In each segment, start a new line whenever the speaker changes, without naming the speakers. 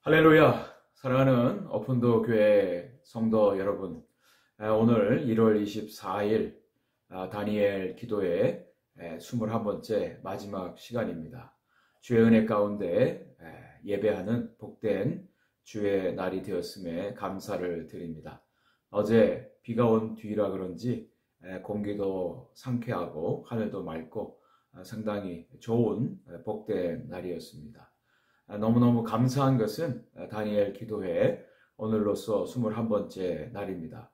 할렐루야! 사랑하는 오픈도 교회 성도 여러분, 오늘 1월 24일 다니엘 기도회 21번째 마지막 시간입니다. 주의 은혜 가운데 예배하는 복된 주의 날이 되었음에 감사를 드립니다. 어제 비가 온 뒤라 그런지 공기도 상쾌하고 하늘도 맑고 상당히 좋은 복된 날이었습니다. 너무너무 감사한 것은 다니엘 기도회 오늘로써 21번째 날입니다.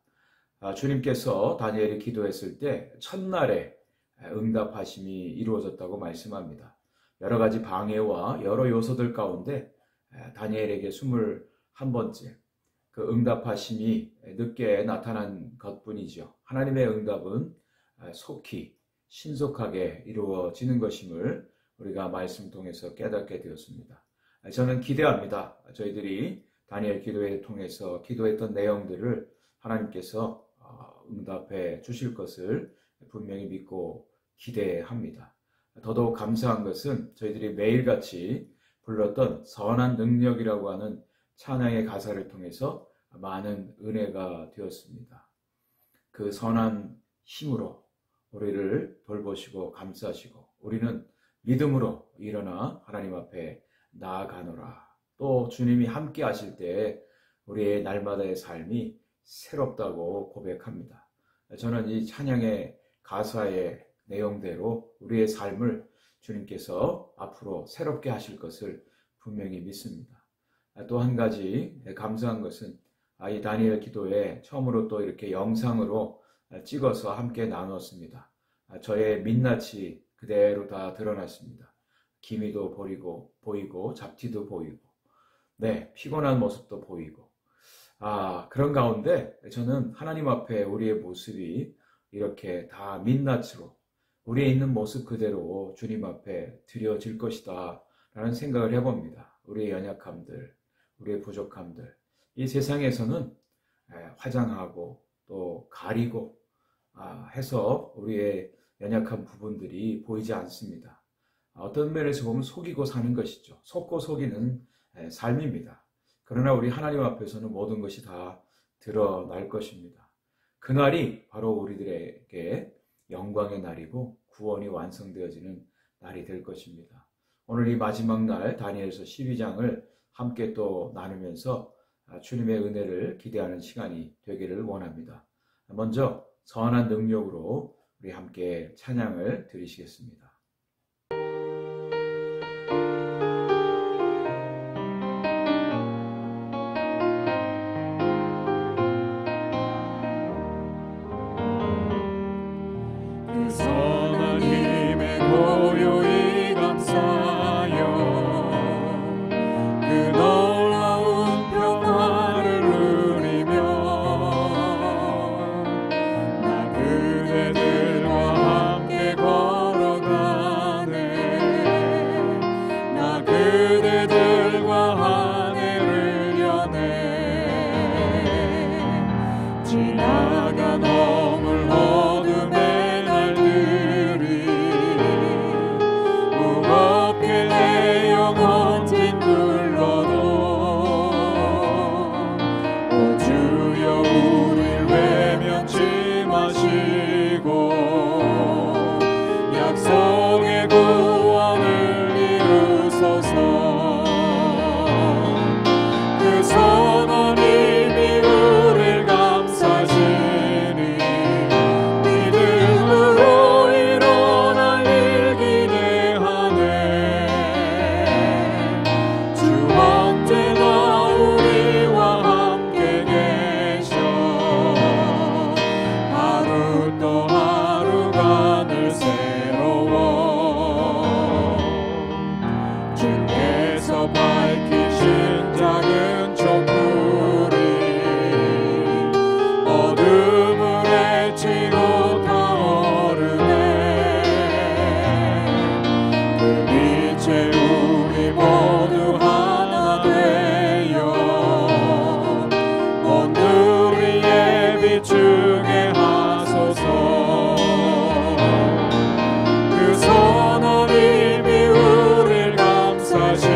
주님께서 다니엘이 기도했을 때 첫날에 응답하심이 이루어졌다고 말씀합니다. 여러 가지 방해와 여러 요소들 가운데 다니엘에게 21번째 그 응답하심이 늦게 나타난 것뿐이죠. 하나님의 응답은 속히 신속하게 이루어지는 것임을 우리가 말씀 통해서 깨닫게 되었습니다. 저는 기대합니다. 저희들이 다니엘 기도회를 통해서 기도했던 내용들을 하나님께서 응답해 주실 것을 분명히 믿고 기대합니다. 더더욱 감사한 것은 저희들이 매일같이 불렀던 선한 능력이라고 하는 찬양의 가사를 통해서 많은 은혜가 되었습니다. 그 선한 힘으로 우리를 돌보시고 감싸시고 우리는 믿음으로 일어나 하나님 앞에 나아가노라. 또 주님이 함께 하실 때 우리의 날마다의 삶이 새롭다고 고백합니다. 저는 이 찬양의 가사의 내용대로 우리의 삶을 주님께서 앞으로 새롭게 하실 것을 분명히 믿습니다. 또 한 가지 감사한 것은 이 다니엘 기도에 처음으로 또 이렇게 영상으로 찍어서 함께 나눴습니다. 저의 민낯이 그대로 다 드러났습니다. 기미도 보이고 잡티도 보이고 피곤한 모습도 보이고 그런 가운데 저는 하나님 앞에 우리의 모습이 이렇게 다 민낯으로 우리의 있는 모습 그대로 주님 앞에 드려질 것이다 라는 생각을 해봅니다. 우리의 연약함들, 우리의 부족함들, 이 세상에서는 화장하고 또 가리고 해서 우리의 연약한 부분들이 보이지 않습니다. 어떤 면에서 보면 속이고 사는 것이죠. 속고 속이는 삶입니다. 그러나 우리 하나님 앞에서는 모든 것이 다 드러날 것입니다. 그날이 바로 우리들에게 영광의 날이고 구원이 완성되어지는 날이 될 것입니다. 오늘 이 마지막 날 다니엘서 12장을 함께 또 나누면서 주님의 은혜를 기대하는 시간이 되기를 원합니다. 먼저 선한 능력으로 우리 함께 찬양을 드리시겠습니다.
고요히 감사하여 그 놀라운 평화를 누리며 나 그대들과 함께 걸어가네. 나 그대들과 한 해를 여네. 지나가 넘을 어둠의 날들이 내 영혼 짓눌러도 오 주여 우릴 외면치 마시고 약속의 구원을 이루소서. 그 선한 힘이 우릴 감싸시니 믿음으로 일어날 일 기대하네. 언제나 우리와 함께 계셔. 하루 또 하루가 늘 새로워. 주께서 밝히신 작은 촛불이 어둠을 헤치고 타오르네. 그 빛에 우리 모두 하나 되어 오늘의 예비 주게 하소서. 그 선한 힘이 우릴 감싸시니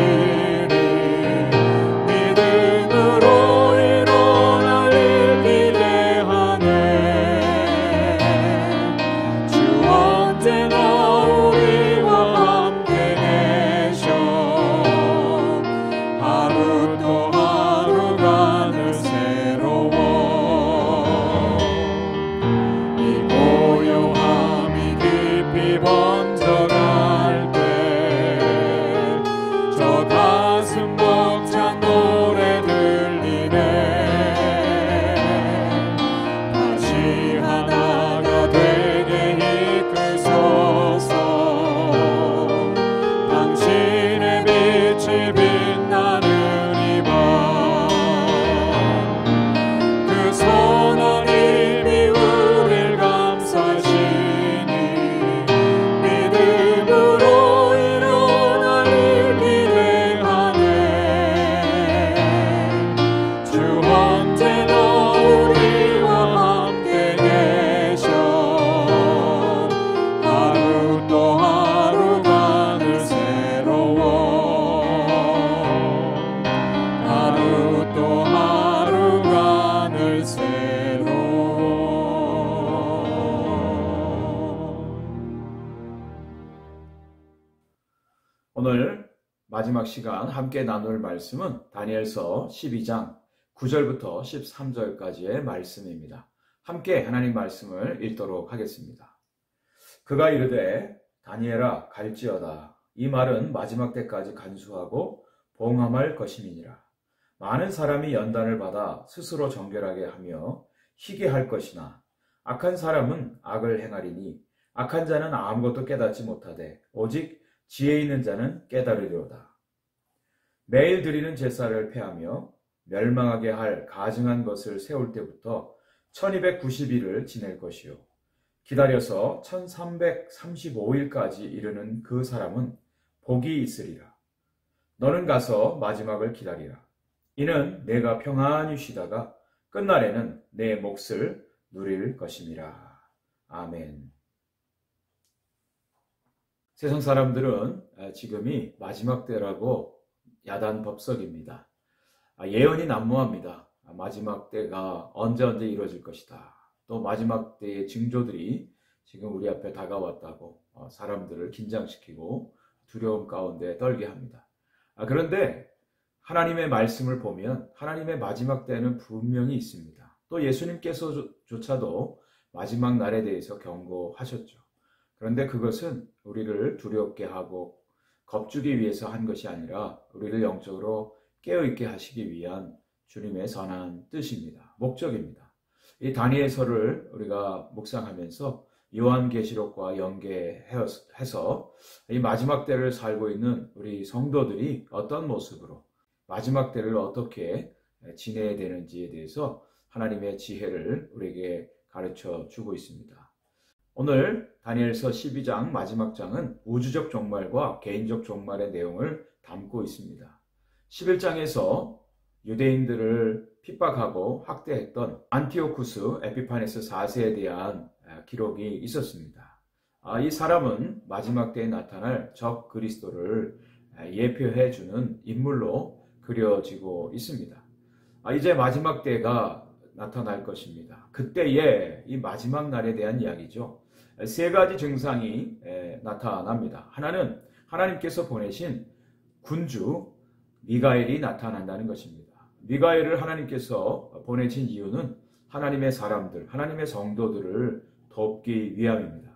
마지막 시간 함께 나눌 말씀은 다니엘서 12장 9절부터 13절까지의 말씀입니다. 함께 하나님 말씀을 읽도록 하겠습니다. 그가 이르되 다니엘아 갈지어다. 이 말은 마지막 때까지 간수하고 봉함할 것임이니라. 많은 사람이 연단을 받아 스스로 정결하게 하며 희게 할 것이나 악한 사람은 악을 행하리니 악한 자는 아무것도 깨닫지 못하되 오직 지혜 있는 자는 깨달으리로다. 매일 드리는 제사를 폐하며 멸망하게 할 가증한 것을 세울 때부터 1290일을 지낼 것이요 기다려서 1335일까지 이르는 그 사람은 복이 있으리라. 너는 가서 마지막을 기다리라. 이는 내가 평안히 쉬다가 끝날에는 내 몫을 누릴 것임이라. 아멘. 세상 사람들은 지금이 마지막 때라고 야단법석입니다. 예언이 난무합니다. 마지막 때가 언제 이루어질 것이다. 또 마지막 때의 징조들이 지금 우리 앞에 다가왔다고 사람들을 긴장시키고 두려움 가운데 떨게 합니다. 그런데 하나님의 말씀을 보면 하나님의 마지막 때는 분명히 있습니다. 또 예수님께서조차도 마지막 날에 대해서 경고하셨죠. 그런데 그것은 우리를 두렵게 하고 겁주기 위해서 한 것이 아니라 우리를 영적으로 깨어있게 하시기 위한 주님의 선한 뜻입니다. 목적입니다. 이 다니엘서를 우리가 묵상하면서 요한계시록과 연계해서 이 마지막 때를 살고 있는 우리 성도들이 어떤 모습으로 마지막 때를 어떻게 지내야 되는지에 대해서 하나님의 지혜를 우리에게 가르쳐 주고 있습니다. 오늘 다니엘서 12장 마지막 장은 우주적 종말과 개인적 종말의 내용을 담고 있습니다. 11장에서 유대인들을 핍박하고 학대했던 안티오쿠스 에피파네스 4세에 대한 기록이 있었습니다. 이 사람은 마지막 때에 나타날 적 그리스도를 예표해 주는 인물로 그려지고 있습니다. 이제 마지막 때가 나타날 것입니다. 그때의 이 마지막 날에 대한 이야기죠. 세 가지 증상이 나타납니다. 하나는 하나님께서 보내신 군주 미가엘이 나타난다는 것입니다. 미가엘을 하나님께서 보내신 이유는 하나님의 사람들, 하나님의 성도들을 돕기 위함입니다.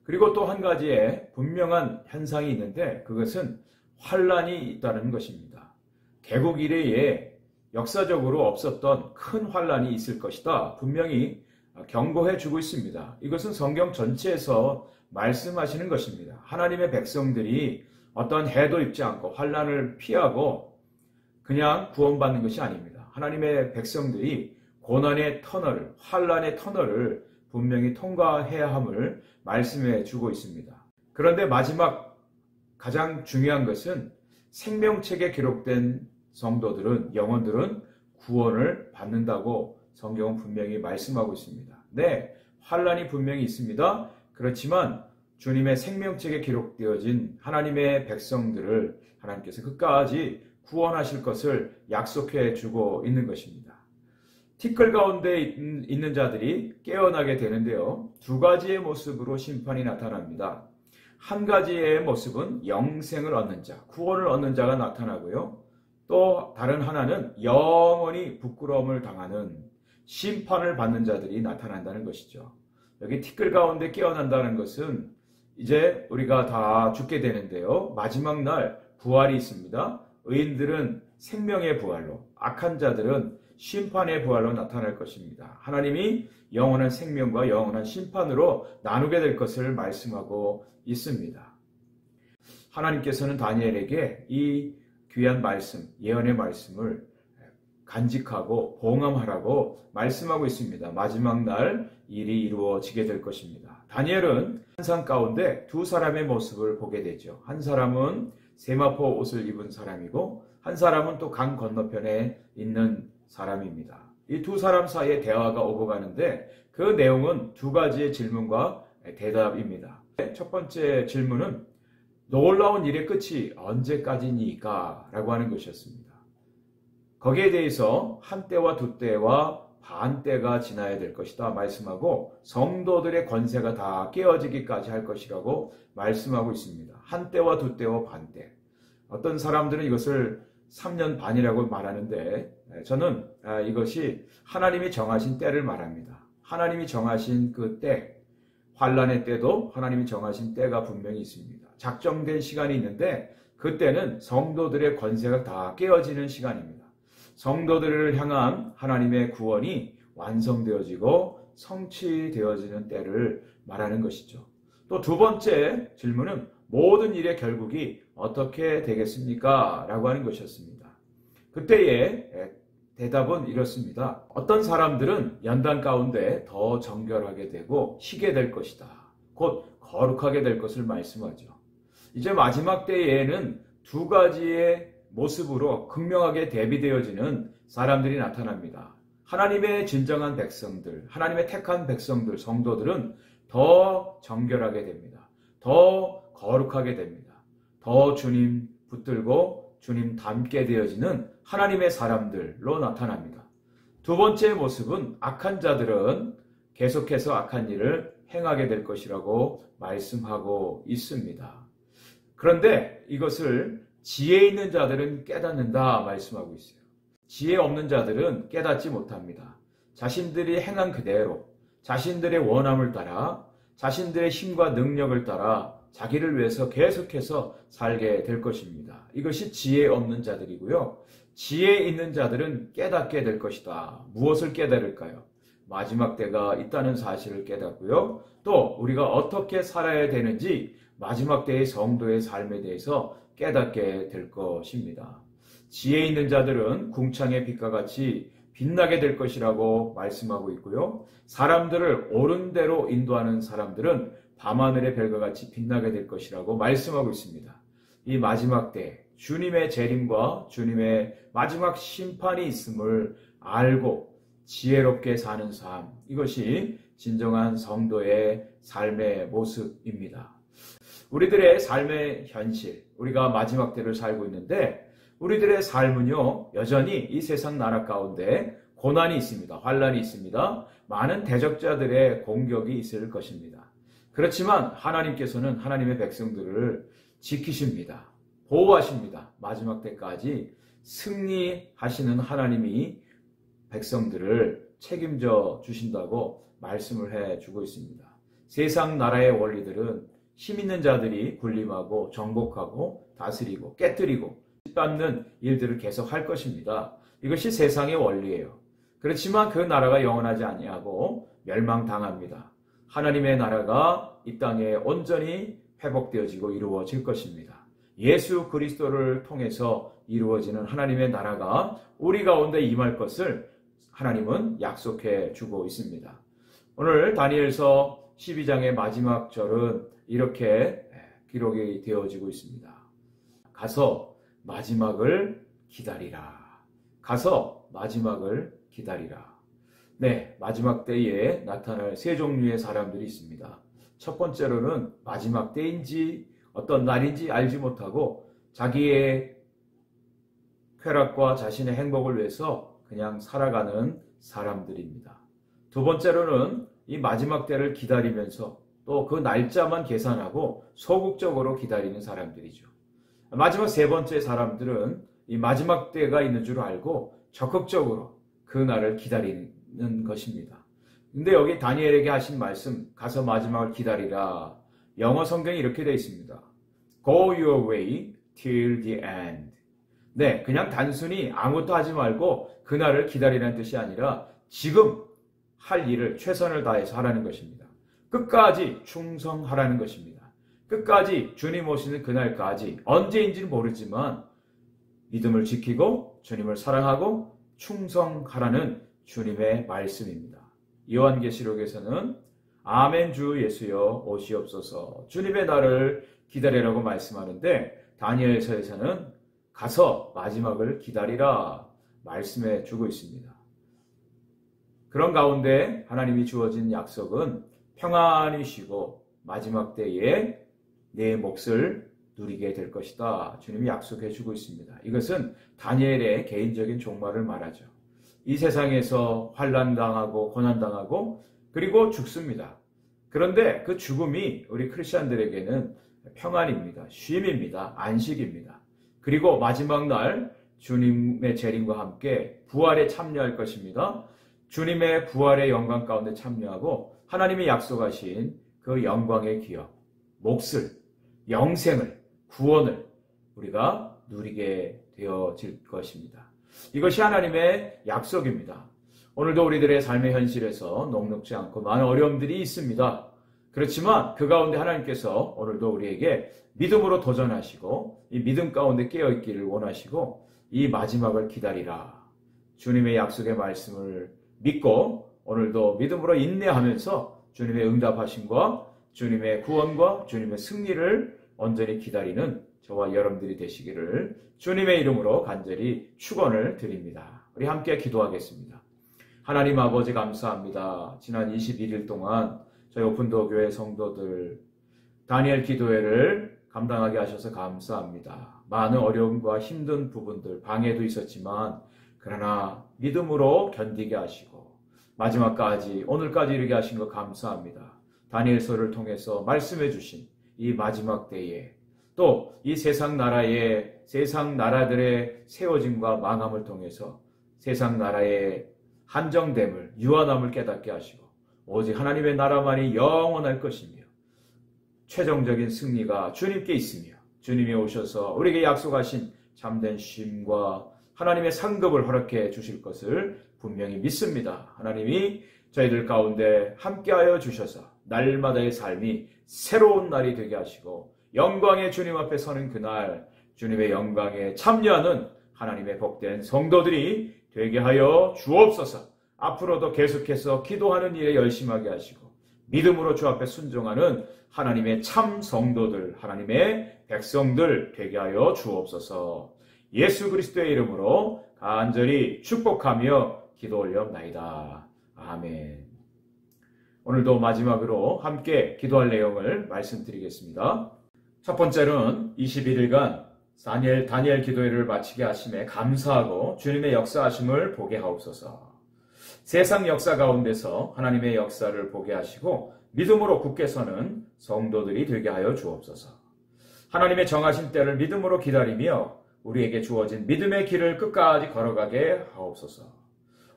그리고 또 한 가지의 분명한 현상이 있는데 그것은 환란이 있다는 것입니다. 개국 이래에 역사적으로 없었던 큰 환란이 있을 것이다. 분명히 경고해 주고 있습니다. 이것은 성경 전체에서 말씀하시는 것입니다. 하나님의 백성들이 어떤 해도 입지 않고 환란을 피하고 그냥 구원받는 것이 아닙니다. 하나님의 백성들이 고난의 터널을, 환란의 터널을 분명히 통과해야 함을 말씀해 주고 있습니다. 그런데 마지막 가장 중요한 것은 생명책에 기록된 성도들은, 영혼들은 구원을 받는다고 성경은 분명히 말씀하고 있습니다. 네, 환란이 분명히 있습니다. 그렇지만 주님의 생명책에 기록되어진 하나님의 백성들을 하나님께서 끝까지 구원하실 것을 약속해 주고 있는 것입니다. 티끌 가운데 있는 자들이 깨어나게 되는데요. 두 가지의 모습으로 심판이 나타납니다. 한 가지의 모습은 영생을 얻는 자, 구원을 얻는 자가 나타나고요. 또 다른 하나는 영원히 부끄러움을 당하는 심판을 받는 자들이 나타난다는 것이죠. 여기 티끌 가운데 깨어난다는 것은 이제 우리가 다 죽게 되는데요. 마지막 날 부활이 있습니다. 의인들은 생명의 부활로, 악한 자들은 심판의 부활로 나타날 것입니다. 하나님이 영원한 생명과 영원한 심판으로 나누게 될 것을 말씀하고 있습니다. 하나님께서는 다니엘에게 이 귀한 말씀, 예언의 말씀을 간직하고 봉함하라고 말씀하고 있습니다. 마지막 날 일이 이루어지게 될 것입니다. 다니엘은 환상 가운데 두 사람의 모습을 보게 되죠. 한 사람은 세마포 옷을 입은 사람이고 한 사람은 또 강 건너편에 있는 사람입니다. 이 두 사람 사이에 대화가 오고 가는데 그 내용은 두 가지의 질문과 대답입니다. 첫 번째 질문은 놀라운 일의 끝이 언제까지니까? 라고 하는 것이었습니다. 거기에 대해서 한때와 두때와 반때가 지나야 될 것이다 말씀하고 성도들의 권세가 다 깨어지기까지 할 것이라고 말씀하고 있습니다. 한때와 두때와 반때. 어떤 사람들은 이것을 3년 반이라고 말하는데 저는 이것이 하나님이 정하신 때를 말합니다. 하나님이 정하신 그 때, 환란의 때도 하나님이 정하신 때가 분명히 있습니다. 작정된 시간이 있는데 그때는 성도들의 권세가 다 깨어지는 시간입니다. 성도들을 향한 하나님의 구원이 완성되어지고 성취되어지는 때를 말하는 것이죠. 또 두 번째 질문은 모든 일의 결국이 어떻게 되겠습니까? 라고 하는 것이었습니다. 그때의 대답은 이렇습니다. 어떤 사람들은 연단 가운데 더 정결하게 되고 희게 될 것이다. 곧 거룩하게 될 것을 말씀하죠. 이제 마지막 때에는 두 가지의 모습으로 극명하게 대비되어지는 사람들이 나타납니다. 하나님의 진정한 백성들, 하나님의 택한 백성들, 성도들은 더 정결하게 됩니다. 더 거룩하게 됩니다. 더 주님 붙들고 주님 닮게 되어지는 하나님의 사람들로 나타납니다. 두 번째 모습은 악한 자들은 계속해서 악한 일을 행하게 될 것이라고 말씀하고 있습니다. 그런데 이것을 지혜 있는 자들은 깨닫는다 말씀하고 있어요. 지혜 없는 자들은 깨닫지 못합니다. 자신들이 행한 그대로 자신들의 원함을 따라 자신들의 힘과 능력을 따라 자기를 위해서 계속해서 살게 될 것입니다. 이것이 지혜 없는 자들이고요. 지혜 있는 자들은 깨닫게 될 것이다. 무엇을 깨달을까요? 마지막 때가 있다는 사실을 깨닫고요. 또 우리가 어떻게 살아야 되는지 마지막 때의 성도의 삶에 대해서 깨닫게 될 것입니다. 지혜 있는 자들은 궁창의 빛과 같이 빛나게 될 것이라고 말씀하고 있고요. 사람들을 옳은 대로 인도하는 사람들은 밤하늘의 별과 같이 빛나게 될 것이라고 말씀하고 있습니다. 이 마지막 때 주님의 재림과 주님의 마지막 심판이 있음을 알고 지혜롭게 사는 삶, 이것이 진정한 성도의 삶의 모습입니다. 우리들의 삶의 현실, 우리가 마지막 때를 살고 있는데 우리들의 삶은요, 여전히 이 세상 나라 가운데 고난이 있습니다. 환란이 있습니다. 많은 대적자들의 공격이 있을 것입니다. 그렇지만 하나님께서는 하나님의 백성들을 지키십니다. 보호하십니다. 마지막 때까지 승리하시는 하나님이 백성들을 책임져 주신다고 말씀을 해주고 있습니다. 세상 나라의 원리들은 힘 있는 자들이 군림하고 정복하고 다스리고 깨뜨리고 짓밟는 일들을 계속 할 것입니다. 이것이 세상의 원리예요. 그렇지만 그 나라가 영원하지 아니하고 멸망당합니다. 하나님의 나라가 이 땅에 온전히 회복되어지고 이루어질 것입니다. 예수 그리스도를 통해서 이루어지는 하나님의 나라가 우리 가운데 임할 것을 하나님은 약속해 주고 있습니다. 오늘 다니엘서 12장의 마지막 절은 이렇게 기록이 되어지고 있습니다. 가서 마지막을 기다리라. 가서 마지막을 기다리라. 네, 마지막 때에 나타날 세 종류의 사람들이 있습니다. 첫 번째로는 마지막 때인지 어떤 날인지 알지 못하고 자기의 쾌락과 자신의 행복을 위해서 그냥 살아가는 사람들입니다. 두 번째로는 이 마지막 때를 기다리면서 또 그 날짜만 계산하고 소극적으로 기다리는 사람들이죠. 마지막 세 번째 사람들은 이 마지막 때가 있는 줄 알고 적극적으로 그 날을 기다리는 것입니다. 근데 여기 다니엘에게 하신 말씀, 가서 마지막을 기다리라. 영어 성경이 이렇게 되어 있습니다. Go your way till the end. 네, 그냥 단순히 아무것도 하지 말고 그날을 기다리라는 뜻이 아니라 지금 할 일을 최선을 다해서 하라는 것입니다. 끝까지 충성하라는 것입니다. 끝까지 주님 오시는 그날까지 언제인지는 모르지만 믿음을 지키고 주님을 사랑하고 충성하라는 주님의 말씀입니다. 요한계시록에서는 아멘 주 예수여 오시옵소서 주님의 날을 기다리라고 말씀하는데 다니엘서에서는 가서 마지막을 기다리라 말씀해 주고 있습니다. 그런 가운데 하나님이 주어진 약속은 평안히 쉬고 마지막 때에 내 몫을 누리게 될 것이다. 주님이 약속해 주고 있습니다. 이것은 다니엘의 개인적인 종말을 말하죠. 이 세상에서 환난당하고 고난당하고 그리고 죽습니다. 그런데 그 죽음이 우리 크리스천들에게는 평안입니다. 쉼입니다. 안식입니다. 그리고 마지막 날 주님의 재림과 함께 부활에 참여할 것입니다. 주님의 부활의 영광 가운데 참여하고 하나님이 약속하신 그 영광의 기업, 몫을, 영생을, 구원을 우리가 누리게 되어질 것입니다. 이것이 하나님의 약속입니다. 오늘도 우리들의 삶의 현실에서 녹록지 않고 많은 어려움들이 있습니다. 그렇지만 그 가운데 하나님께서 오늘도 우리에게 믿음으로 도전하시고 이 믿음 가운데 깨어있기를 원하시고 이 마지막을 기다리라. 주님의 약속의 말씀을 믿고 오늘도 믿음으로 인내하면서 주님의 응답하심과 주님의 구원과 주님의 승리를 온전히 기다리는 저와 여러분들이 되시기를 주님의 이름으로 간절히 축원을 드립니다. 우리 함께 기도하겠습니다. 하나님 아버지 감사합니다. 지난 21일 동안 저희 오픈도어 교회 성도들 다니엘 기도회를 감당하게 하셔서 감사합니다. 많은 어려움과 힘든 부분들, 방해도 있었지만 그러나 믿음으로 견디게 하시고 마지막까지 오늘까지 이르게 하신 것 감사합니다. 다니엘서를 통해서 말씀해 주신 이 마지막 때에 또 이 세상 나라들의 세워짐과 망함을 통해서 세상 나라의 한정됨을 유한함을 깨닫게 하시고 오직 하나님의 나라만이 영원할 것이며 최종적인 승리가 주님께 있으며 주님이 오셔서 우리에게 약속하신 참된 쉼과 하나님의 상급을 허락해 주실 것을 분명히 믿습니다. 하나님이 저희들 가운데 함께하여 주셔서 날마다의 삶이 새로운 날이 되게 하시고 영광의 주님 앞에 서는 그날 주님의 영광에 참여하는 하나님의 복된 성도들이 되게 하여 주옵소서. 앞으로도 계속해서 기도하는 일에 열심하게 하시고 믿음으로 주 앞에 순종하는 하나님의 참 성도들, 하나님의 백성들 되게 하여 주옵소서. 예수 그리스도의 이름으로 간절히 축복하며 기도 올려옵나이다. 아멘. 오늘도 마지막으로 함께 기도할 내용을 말씀드리겠습니다. 첫 번째는 21일간 다니엘 기도회를 마치게 하심에 감사하고 주님의 역사하심을 보게 하옵소서. 세상 역사 가운데서 하나님의 역사를 보게 하시고 믿음으로 굳게 서는 성도들이 되게 하여 주옵소서. 하나님의 정하신 때를 믿음으로 기다리며 우리에게 주어진 믿음의 길을 끝까지 걸어가게 하옵소서.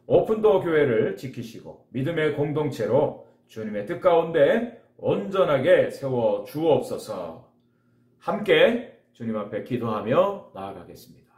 오픈도어 교회를 지키시고 믿음의 공동체로 주님의 뜻 가운데 온전하게 세워 주옵소서. 함께 주님 앞에 기도하며 나아가겠습니다.